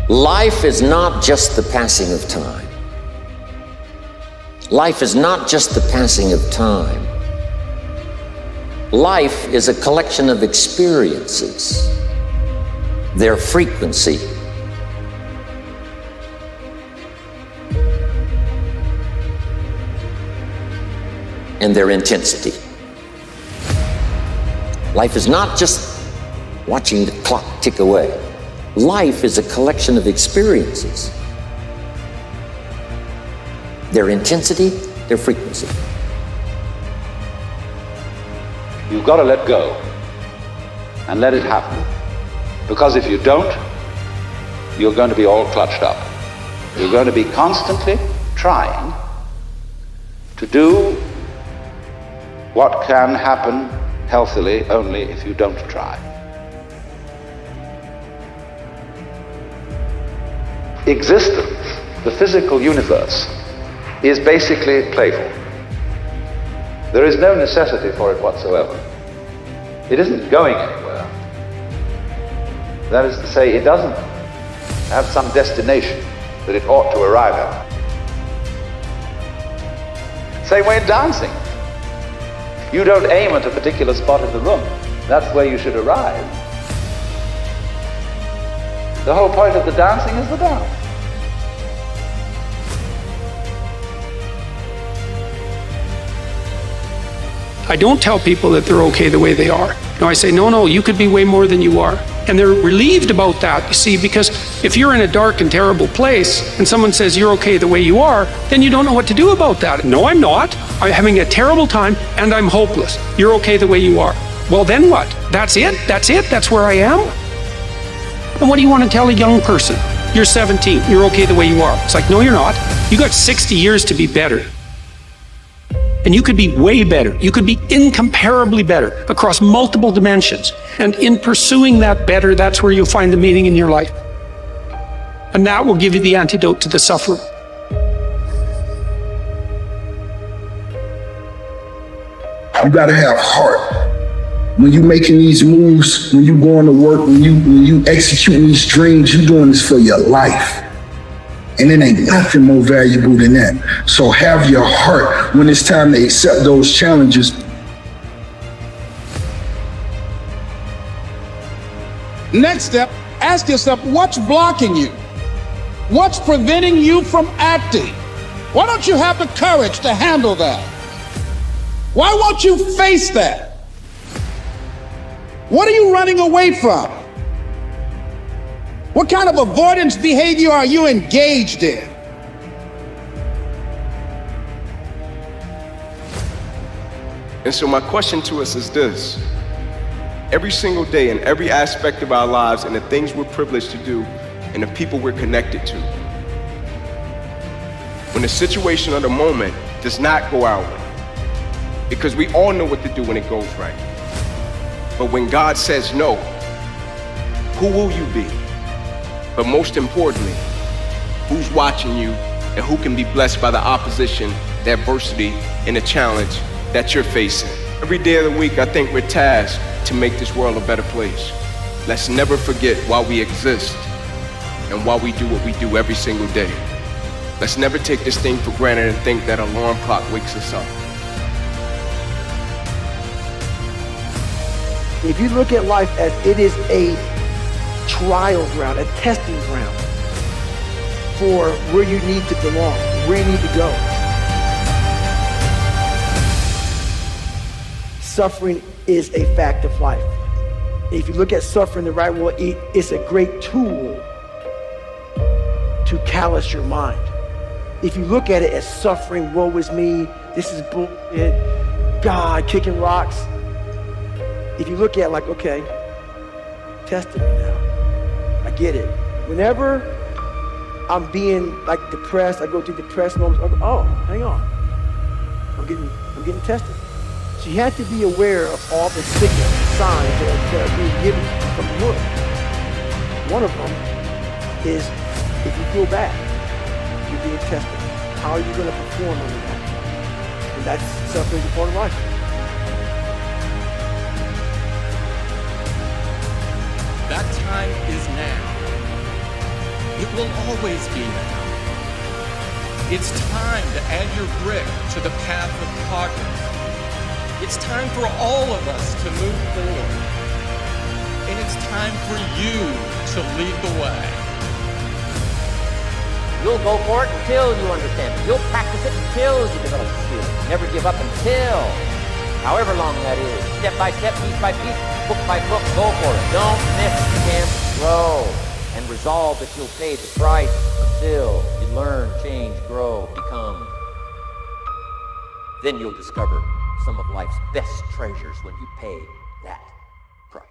Life is not just the passing of time. Life is not just the passing of time. Life is a collection of experiences, their frequency, and their intensity. Life is not just watching the clock tick away. Life is a collection of experiences, their intensity, their frequency. You've got to let go and let it happen. Because if you don't, you're going to be all clutched up. You're going to be constantly trying to do what can happen healthily only if you don't try. Existence, the physical universe, is basically playful. There is no necessity for it whatsoever. It isn't going anywhere. That is to say, it doesn't have some destination that it ought to arrive at. Same way in dancing. You don't aim at a particular spot in the room. That's where you should arrive. The whole point of the dancing is the dance. I don't tell people that they're okay the way they are. No, I say, no, you could be way more than you are. And they're relieved about that, you see, because if you're in a dark and terrible place and someone says you're okay the way you are, then you don't know what to do about that. No, I'm not. I'm having a terrible time and I'm hopeless. You're okay the way you are. Well, then what? That's it? That's where I am? And what do you want to tell a young person? You're 17, you're okay the way you are. It's like, no, you're not. You got 60 years to be better. And you could be way better. You could be incomparably better across multiple dimensions. And in pursuing that better, that's where you'll find the meaning in your life. And that will give you the antidote to the suffering. You gotta have heart. When you making these moves, when you going to work, when you executing these dreams, you doing this for your life. And it ain't nothing more valuable than that. So have your heart when it's time to accept those challenges. Next step, ask yourself, what's blocking you? What's preventing you from acting? Why don't you have the courage to handle that? Why won't you face that? What are you running away from? What kind of avoidance behavior are you engaged in? And so my question to us is this. Every single day in every aspect of our lives and the things we're privileged to do and the people we're connected to, when the situation or the moment does not go our way, because we all know what to do when it goes right. But when God says no, who will you be? But most importantly, who's watching you and who can be blessed by the opposition, the adversity, and the challenge that you're facing? Every day of the week, I think we're tasked to make this world a better place. Let's never forget why we exist and why we do what we do every single day. Let's never take this thing for granted and think that an alarm clock wakes us up. If you look at life as it is a trial ground, a testing ground for where you need to belong, where you need to go. Suffering is a fact of life. If you look at suffering the right way, it's a great tool to callous your mind. If you look at it as suffering, woe is me, this is bullshit, God kicking rocks. If you look at it like, okay, testing me now. I get it. Whenever I'm being like depressed, I go through depressed moments, I go, oh, hang on. I'm getting tested. So you have to be aware of all the signals, signs that are being given from the world. One of them is if you feel bad, you're being tested. How are you going to perform under that? And that's suffering is a part of life. That time is now. It will always be now. It's time to add your brick to the path of progress. It's time for all of us to move forward. And it's time for you to lead the way. You'll go for it until you understand it. You'll practice it until you develop the skills. Never give up until, however long that is. Step by step, piece by piece, book by book, go for it. Don't miss the chance to grow. And resolve that you'll pay the price until you learn, change, grow, become. Then you'll discover some of life's best treasures when you pay that price.